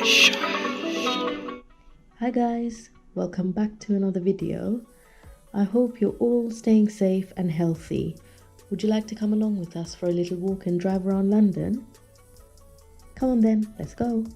Hi guys, welcome back to another video. I hope you're all staying safe and healthy. Would you like to come along with us for a little walk and drive around London? Come on then, let's go.